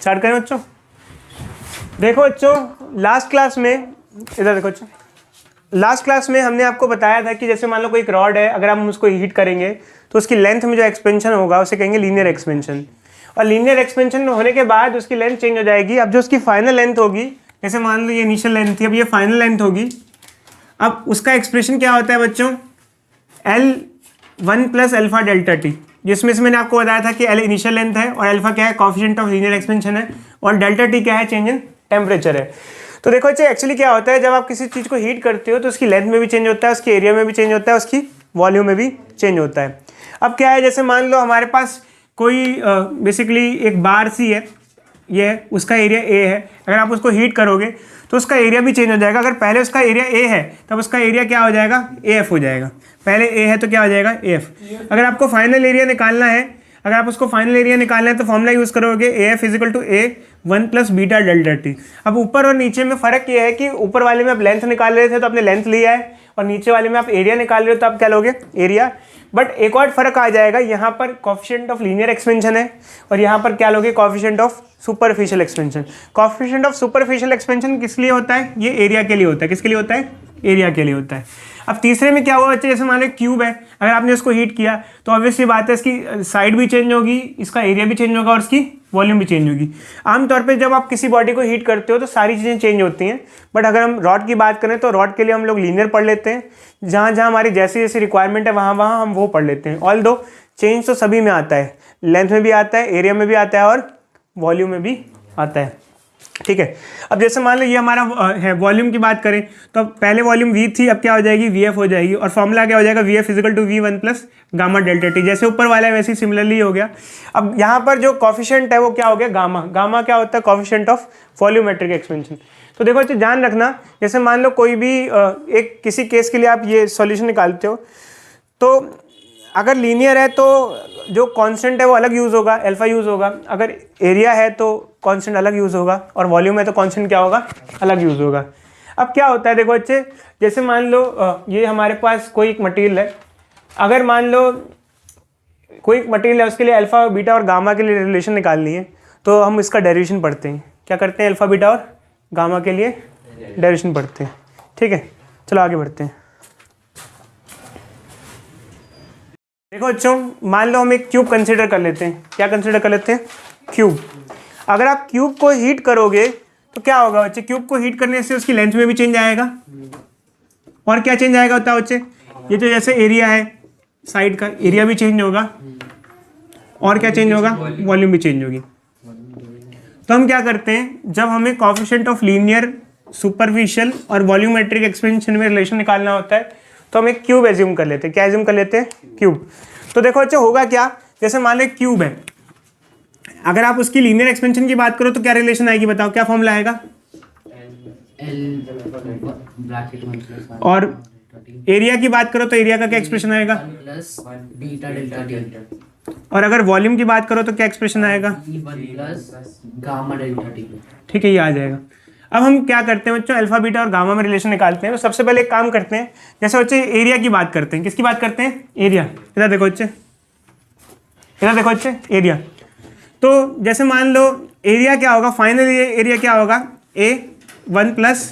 Start करें बच्चों। देखो बच्चों, लास्ट क्लास में, इधर देखो बच्चों, लास्ट क्लास में हमने आपको बताया था कि जैसे मान लो कोई एक रॉड है, अगर हम उसको हीट करेंगे तो उसकी लेंथ में जो एक्सपेंशन होगा उसे कहेंगे लीनियर एक्सपेंशन, और लीनियर एक्सपेंशन होने के बाद उसकी लेंथ चेंज हो जाएगी। अब जो उसकी फाइनल लेंथ होगी, जैसे मान लो ये इनिशियल लेंथ थी, अब ये फाइनल लेंथ होगी। अब उसका एक्सप्रेशन क्या होता है बच्चों, L1 plus alpha delta T, जिसमें से मैंने आपको बताया था कि L इनिशियल लेंथ है और अल्फा क्या है, कोएफिशिएंट ऑफ लीनियर एक्सपेंशन है, और डेल्टा टी क्या है, चेंज इन टेम्परेचर है। तो देखो बच्चे, एक्चुअली क्या होता है, जब आप किसी चीज़ को हीट करते हो तो उसकी लेंथ में भी चेंज होता है, उसकी एरिया में भी चेंज होता है, उसकी वॉल्यूम में भी चेंज होता है। अब क्या है, जैसे मान लो हमारे पास कोई बेसिकली एक बार सी है, ये है, उसका एरिया ए है, अगर आप उसको हीट करोगे तो उसका एरिया भी चेंज हो जाएगा। अगर पहले उसका एरिया ए है तब उसका एरिया क्या हो जाएगा, ए एफ हो जाएगा। पहले ए है तो क्या हो जाएगा, ए एफ। अगर आपको फाइनल एरिया निकालना है, अगर आप उसको फाइनल एरिया निकालना है तो फॉर्मूला यूज़ करोगे A F is equal to A 1 plus beta delta T. अब ऊपर और नीचे में फ़र्क ये है कि ऊपर वाले में आप लेंथ निकाल रहे थे तो आपने लेंथ लिया है, और नीचे वाले में आप एरिया निकाल रहे हो तो आप क्या लोगे, एरिया। बट एक और फर्क आ जाएगा, यहाँ पर कोएफिशिएंट ऑफ लीनियर एक्सपेंशन है और यहाँ पर क्या लोगे, coefficient of superficial expansion. Coefficient of superficial expansion किस लिए होता है, ये एरिया के लिए होता है। किसके लिए होता है, एरिया के लिए होता है। अब तीसरे में क्या हुआ बच्चे, जैसे मान लो क्यूब है, अगर आपने उसको हीट किया तो ऑब्वियसली बात है इसकी साइड भी चेंज होगी, इसका एरिया भी चेंज होगा और इसकी वॉल्यूम भी चेंज होगी। आमतौर पे जब आप किसी बॉडी को हीट करते हो तो सारी चीज़ें चेंज होती हैं, बट अगर हम रॉड की बात करें तो रॉड के लिए हम लोग लीनियर पढ़ लेते हैं, जहाँ जहाँ हमारी जैसी जैसी रिक्वायरमेंट है वहाँ वहाँ हम वो पढ़ लेते हैं। ऑल दो चेंज तो सभी में आता है, लेंथ में भी आता है, एरिया में भी आता है और वॉल्यूम में भी आता है। ठीक है। अब जैसे मान लो ये हमारा है, वॉल्यूम की बात करें तो पहले वॉल्यूम V थी, अब क्या हो जाएगी, VF हो जाएगी, और फॉर्मूला क्या हो जाएगा, VF is equal to V1 plus gamma delta T. जैसे ऊपर वाला है वैसे ही सिमिलरली हो गया। अब यहाँ पर जो कोएफिशिएंट है वो क्या हो गया, गामा। गामा क्या होता है, कोएफिशिएंट ऑफ वॉल्यूमेट्रिक एक्सपेंशन। तो देखो अच्छा ध्यान रखना, जैसे मान लो कोई भी एक किसी केस के लिए आप ये सॉल्यूशन निकालते हो, तो अगर लीनियर है तो जो कांस्टेंट है वो अलग यूज़ होगा, अल्फा यूज़ होगा। अगर एरिया है तो कांस्टेंट अलग यूज़ होगा, और वॉल्यूम है तो कांस्टेंट क्या होगा, अलग यूज़ होगा। अब क्या होता है, देखो बच्चे, जैसे मान लो ये हमारे पास कोई एक मटेरियल है, अगर मान लो कोई एक मटेरियल है, उसके लिए अल्फा बीटा और गामा के लिए रिलेशन निकालनी है तो हम इसका डेरिवेशन पढ़ते हैं। क्या करते हैं, अल्फा बीटा और गामा के लिए डेरिवेशन पढ़ते हैं। ठीक है, चलो आगे बढ़ते हैं। देखो बच्चों, मान लो हम एक क्यूब कंसीडर कर लेते हैं। क्या कंसीडर कर लेते हैं, क्यूब। अगर आप क्यूब को हीट करोगे तो क्या होगा बच्चे, क्यूब को हीट करने से उसकी लेंथ में भी चेंज आएगा, और क्या चेंज आएगा बताओ बच्चे, ये जो जैसे एरिया है साइड का, एरिया भी चेंज होगा, और क्या चेंज होगा, वॉल्यूम भी चेंज होगी। तो हम क्या करते हैं, जब हमें कोएफिशिएंट ऑफ लीनियर, सुपरफिशियल और वॉल्यूमेट्रिक एक्सपेंशन में रिलेशन निकालना होता है तो हम एक क्यूब एज्यूम कर लेते हैं। क्या एज्यूम कर लेते हैं, क्यूब। तो देखो अच्छा होगा क्या, जैसे मान लो क्यूब है, अगर आप उसकी लीनियर एक्सपेंशन की बात करो तो क्या रिलेशन आएगी, बताओ क्या फॉर्मूला आएगा, और एरिया की बात करो तो एरिया का क्या एक्सप्रेशन आएगा, और अगर वॉल्यूम की बात करो तो क्या एक्सप्रेशन आएगा, ठीक है, ये आ जाएगा। अब हम क्या करते हैं बच्चों, अल्फा बीटा और गामा में रिलेशन निकालते हैं। तो सबसे पहले एक काम करते हैं, जैसे बच्चे एरिया की बात करते हैं। किसकी बात करते हैं, एरिया। इधर देखो बच्चे, इधर देखो बच्चे, एरिया। तो जैसे मान लो एरिया क्या होगा, फाइनल एरिया क्या होगा, A1 plus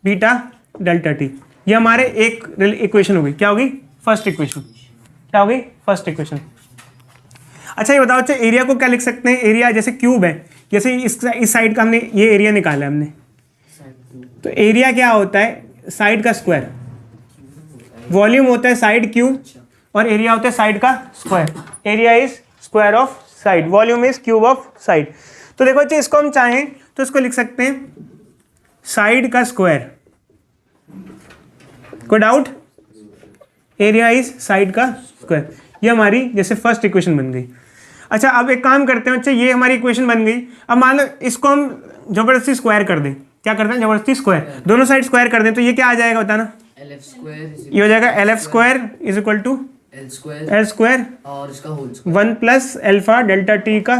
beta delta T. ये हमारे एक इक्वेशन होगी, क्या होगी, फर्स्ट इक्वेशन। क्या होगी, फर्स्ट इक्वेशन। अच्छा ये बताओ बच्चे, एरिया को क्या लिख सकते हैं, एरिया जैसे क्यूब है, जैसे इस साइड का हमने ये एरिया निकाला है हमने, तो एरिया क्या होता है, साइड का स्क्वायर। वॉल्यूम होता है साइड क्यूब, और एरिया होता है साइड का square. Area is square of side, volume is cube of side. तो देखो बच्चे, इसको हम चाहें तो इसको लिख सकते हैं साइड का स्क्वायर। कोई डाउट, एरिया इज साइड का स्क्वायर। ये हमारी जैसे फर्स्ट इक्वेशन बन गई। अच्छा अब एक काम करते हैं बच्चे, ये हमारी इक्वेशन बन गई। अब मान लो इसको हम जबरदस्ती स्क्वायर कर दें। क्या करते हैं, जबरदस्ती स्क्वायर, दोनों साइड स्क्वायर कर दें, तो ये क्या आ जाएगा बताना, ये हो जाएगा LF square is equal to L square और इसका whole square 1 plus alpha delta T का।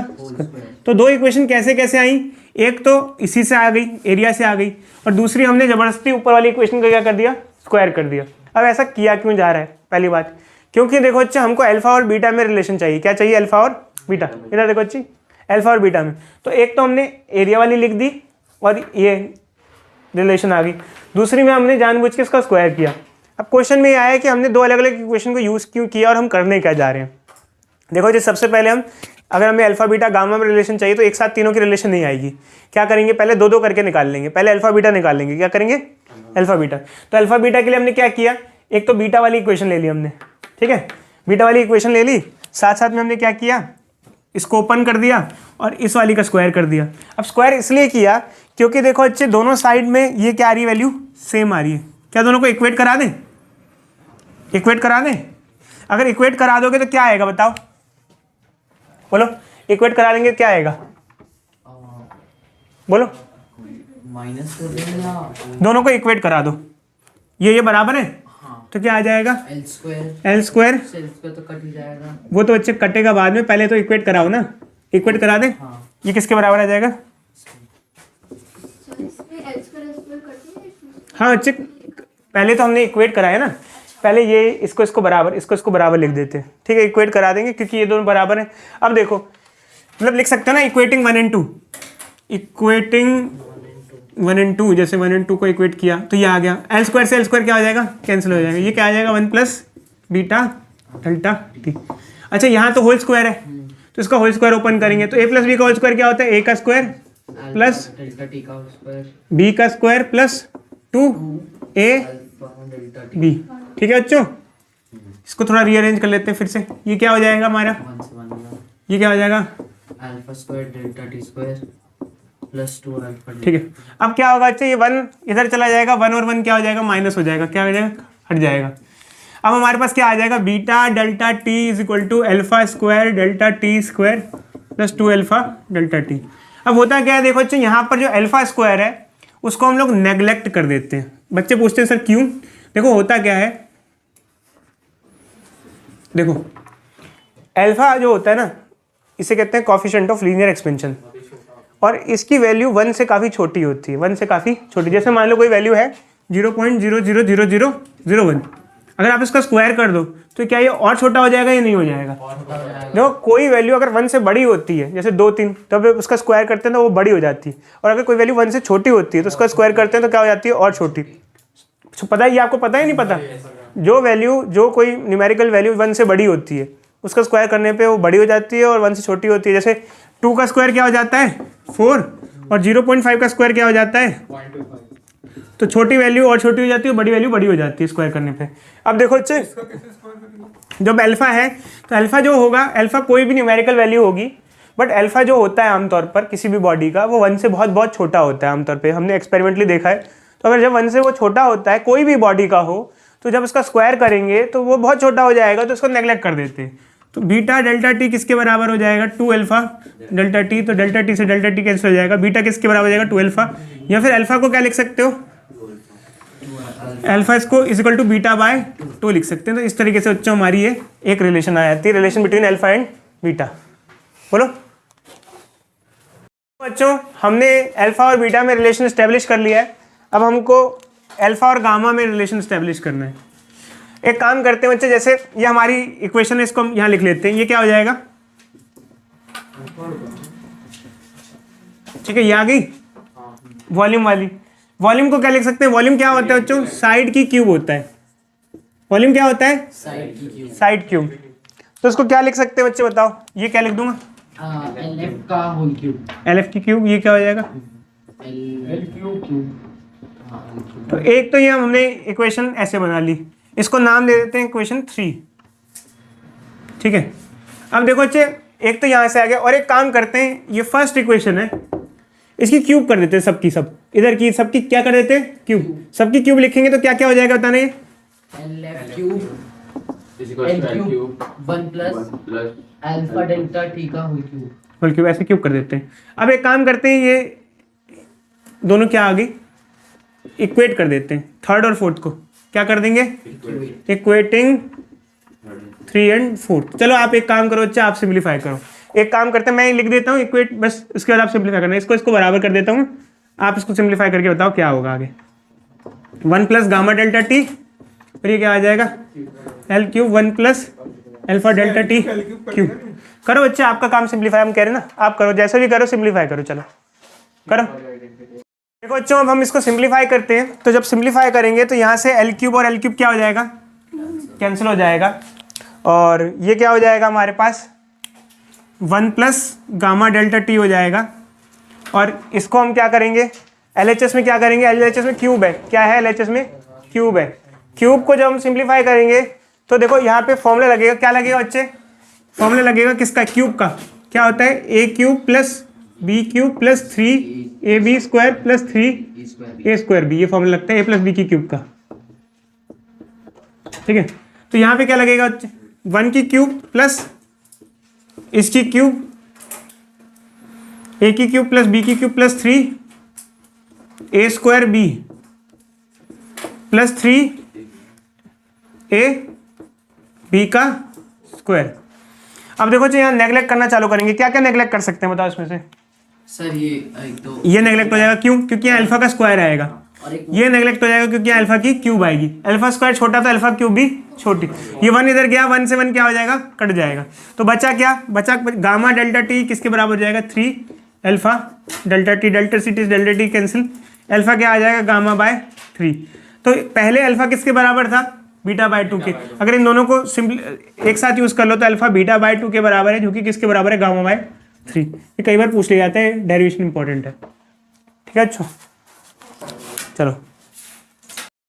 तो दो इक्वेशन कैसे कैसे आई, एक तो इसी से आ गई, एरिया से आ गई, और दूसरी हमने जबरदस्ती ऊपर वाली इक्वेशन को क्या कर दिया, स्क्वायर कर दिया। अब ऐसा किया क्यों जा रहा है, पहली बात क्योंकि देखो बच्चे हमको अल्फा और बीटा में रिलेशन चाहिए। क्या चाहिए, अल्फा और बीटा। इधर देखो बच्ची, अल्फा और बीटा में। तो एक तो हमने एरिया वाली लिख दी और ये रिलेशन आ गई, दूसरी में हमने जानबूझ के इसका स्क्वायर किया। अब क्वेश्चन में ये आया कि हमने दो अलग अलग इक्वेशन को यूज़ क्यों किया और हम करने क्या जा रहे हैं। देखो जी, सबसे पहले हम अगर हमें अल्फा बीटा गामा में रिलेशन चाहिए तो एक साथ तीनों की रिलेशन नहीं आएगी। क्या करेंगे, पहले दो दो करके निकाल लेंगे। पहले अल्फा बीटा निकाल लेंगे, क्या करेंगे, अल्फा बीटा। तो अल्फा बीटा के लिए हमने क्या किया, एक तो बीटा वाली इक्वेशन ले ली हमने, ठीक है, बीटा वाली इक्वेशन ले ली, साथ साथ में हमने क्या किया, इसको ओपन कर दिया और इस वाली का स्क्वायर कर दिया। अब स्क्वायर इसलिए किया क्योंकि देखो अच्छे दोनों साइड में ये क्या आ रही है, वैल्यू सेम आ रही है। क्या दोनों को इक्वेट करा दें, इक्वेट करा दें। अगर इक्वेट करा दोगे तो क्या आएगा बताओ, बोलो, इक्वेट करा देंगे क्या आएगा, बोलो, माइनस कर देना, दोनों को इक्वेट करा दो, ये बराबर है। हाँ, तो क्या आ जाएगा, L square, L square, L square तो कट ही जाएगा। वो तो बच्चे कटेगा बाद में, पहले तो इक्वेट कराओ ना, इक्वेट करा दे। हाँ, ये किसके बराबर आ जाएगा, हाँ बच्चे पहले तो हमने इक्वेट कराया ना, पहले ये इसको बराबर, इसको बराबर लिख देते हैं, ठीक है, इक्वेट करा देंगे क्योंकि ये दोनों बराबर हैं। अब देखो मतलब लिख सकते हैं ना, इक्वेटिंग 1 and 2, इक्वेटिंग 1 and 2, जैसे 1 and 2 को इक्वेट किया तो ये आ गया, एल स्क्वायर से एल स्क्वायर क्या हो जाएगा, कैंसिल हो जाएगा, ये क्या आ जाएगा 1 प्लस बीटा डेल्टा टी। अच्छा यहाँ तो होल स्क्वायर है तो इसका होल स्क्वायर ओपन करेंगे तो ए प्लस बी का होल स्क्वायर क्या होता है, ए का स्क्वायर प्लस डेल्टा टी का स्क्वायर, बी का स्क्वायर प्लस 2 ए डेल्टा टी, बी, ठीक है बच्चों। इसको थोड़ा रीअरेंज कर लेते हैं फिर से, ये क्या हो जाएगा हमारा, 1 से 1 होगा, ये क्या हो जाएगा, alpha square delta T square plus 2 alpha, ठीक है। अब क्या होगा अच्छा, ये 1 इधर चला जाएगा, 1 और 1 क्या हो जाएगा, माइनस हो जाएगा, क्या हो जाएगा, हट जाएगा। अब हमारे पास क्या आ जाएगा, beta delta T is equal to alpha square delta T square plus 2 alpha delta T. अब होता क्या है, देखो अच्छा यहाँ पर जो अल्फा स्क्वायर है उसको हम लोग नेग्लेक्ट कर देते हैं। बच्चे पूछते हैं सर क्यों, देखो होता क्या है, देखो अल्फा जो होता है ना, इसे कहते हैं कोएफिशिएंट ऑफ लीनियर एक्सपेंशन, और इसकी वैल्यू 1 से काफ़ी छोटी होती है, 1 से काफ़ी छोटी। जैसे मान लो कोई वैल्यू है 0.000001, अगर आप इसका स्क्वायर कर दो तो क्या ये और छोटा हो जाएगा या नहीं हो जाएगा। देखो कोई वैल्यू अगर 1 से बड़ी होती है, जैसे 2 3, तब उसका स्क्वायर करते हैं तो वो बड़ी हो जाती है, और अगर कोई वैल्यू 1 से छोटी होती है तो उसका स्क्वायर करते हैं तो क्या हो जाती है, और छोटी। तो पता है, ये आपको पता ही नहीं पता, जो वैल्यू, जो कोई न्यूमेरिकल वैल्यू 1 से बड़ी होती है उसका स्क्वायर करने पे वो बड़ी हो जाती है और 1 से छोटी होती है। जैसे 2 का स्क्वायर क्या हो जाता है 4, और 0.5 का स्क्वायर क्या हो जाता है 0.25। तो छोटी वैल्यू और छोटी हो जाती है, बड़ी वैल्यू बड़ी हो जाती है स्क्वायर करने पे। अब देखो बच्चे, जब अल्फा है तो अल्फा जो होगा, अल्फा कोई भी न्यूमेरिकल वैल्यू होगी, बट अल्फा जो होता है आमतौर पर किसी भी बॉडी का, वो 1 से बहुत बहुत छोटा होता है आमतौर पे, हमने एक्सपेरिमेंटली देखा है। तो अगर जब 1 से वो छोटा होता है कोई भी बॉडी का हो, तो जब उसका स्क्वायर करेंगे तो वो बहुत छोटा हो जाएगा, तो उसको नेग्लेक्ट कर देते हैं। तो बीटा डेल्टा टी किसके बराबर हो जाएगा, 2 अल्फा डेल्टा टी, तो डेल्टा टी से डेल्टा टी कैंसिल हो जाएगा। बीटा किसके बराबर हो जाएगा, 2 अल्फा, या फिर अल्फा को क्या लिख सकते हो, अल्फा इसको is equal to beta by 2 लिख सकते हैं। तो इस तरीके से बच्चों हमारी ये एक रिलेशन आ जाती है, relation between alpha and beta. बोलो बच्चों, हमने अल्फा और बीटा में रिलेशन स्टैब्लिश कर लिया है, अब हमको अल्फा और गामा में रिलेशन स्टैब्लिश करना है। एक काम करते हैं बच्चे, जैसे ये हमारी इक्वेशन है, इसको हम यहाँ लिख लेते हैं, ये क्या हो जाएगा, ठीक है, ये आ गई वॉल्यूम वाली। वॉल्यूम को क्या लिख सकते हैं, वॉल्यूम क्या होता है बच्चों, साइड की क्यूब होता है। वॉल्यूम क्या होता है, साइड क्यूब। तो इसको क्या लिख सकते हैं बच्चे बताओ, ये क्या लिख दूंगा, एलएफ का होल क्यूब, एलएफ की क्यूब, ये क्या हो जाएगा, एल क्यूब। तो एक तो ये हमने इक्वेशन ऐसे बना ली, इसको नाम दे देते हैं इक्वेशन 3, ठीक है। अब देखो बच्चे, एक तो यहाँ से आ गया, और एक काम करते हैं, ये फर्स्ट इक्वेशन है, इसकी क्यूब कर देते हैं, सबकी सब, इधर की सबकी क्या कर देते हैं, क्यूब। सबकी क्यूब लिखेंगे तो क्या क्या हो जाएगा बताने, LF cube L cube 1 plus alpha delta T का होल क्यूब, होल क्यूब, ऐसे क्यूब कर देते हैं। अब एक काम करते हैं, ये दोनों क्या आ गई, इक्वेट कर देते हैं, थर्ड और फोर्थ को क्या कर देंगे, इक्वेटिंग 3 and 4। चलो आप एक काम करो बच्चा, आप सिंप्लीफाई करो, एक काम करते हैं, मैं लिख देता हूँ इक्वेट, बस उसके बाद आप सिंप्लीफाई करना है, इसको बराबर कर देता हूँ, आप इसको सिंप्लीफाई करके बताओ क्या होगा आगे। 1 प्लस गामा डेल्टा टी, फिर ये क्या आ जाएगा, L cube 1 plus alpha delta T cube. करो बच्चे, आपका काम सिंप्लीफाई हम कह रहे हैं ना, आप करो, जैसे भी करो सिंप्लीफाई करो, चलो करो। देखो बच्चों अब हम इसको सिंप्लीफाई करते हैं, तो जब सिंप्लीफाई करेंगे तो यहाँ से एल क्यूब और एल क्यूब क्या हो जाएगा, कैंसिल हो जाएगा, और ये क्या हो जाएगा हमारे पास 1 प्लस गामा डेल्टा टी हो जाएगा। और इसको हम क्या करेंगे, LHS में क्या करेंगे, LHS में क्यूब है, क्या है LHS में क्यूब है। क्यूब को जब हम सिंप्लीफाई करेंगे तो देखो यहाँ पे फॉर्मूला लगेगा, क्या लगेगा बच्चे, फॉर्मूला लगेगा किसका, क्यूब का, क्या होता है a cube plus b cube plus 3ab square plus 3a square b, ये फॉर्मूला लगता है a प्लस बी की क्यूब का, ठीक है। तो यहाँ पे क्या लगेगा, 1 की क्यूब प्लस इसकी क्यूब, a की क्यूब प्लस b की cube plus 3a square b plus 3a b का स्क्वायर। अब देखो जी यहाँ नेगलेक्ट करना चालू करेंगे, क्या क्या नेगलेक्ट कर सकते हैं बताओ इसमें से। सर ये एक तो ये नेगलेक्ट हो जाएगा, क्यों, क्योंकि यहाँ अल्फा का स्क्वायर आएगा। और एक ये नेगलेक्ट हो जाएगा क्योंकि अल्फा की क्यूब आएगी, अल्फा स्क्वायर छोटा तो अल्फा क्यूब भी छोटी। ये 1 इधर गया, 1 से 1 क्या हो जाएगा, कट जाएगा। तो बचा क्या, बचा गामा डेल्टा टी किसके बराबर हो जाएगा, 3 alpha delta T, delta T cancel, alpha क्या आ जाएगा गामा बाय 3। तो पहले अल्फा किसके बराबर था, बीटा बाय 2 के। अगर इन दोनों को सिंपल एक साथ यूज कर लो तो अल्फा बीटा बाय 2 के बराबर है, जो कि किसके बराबर है, गामा बाय 3। ये कई बार पूछ लिया जाता है, डेरिवेशन इंपॉर्टेंट है, ठीक है। अच्छा चलो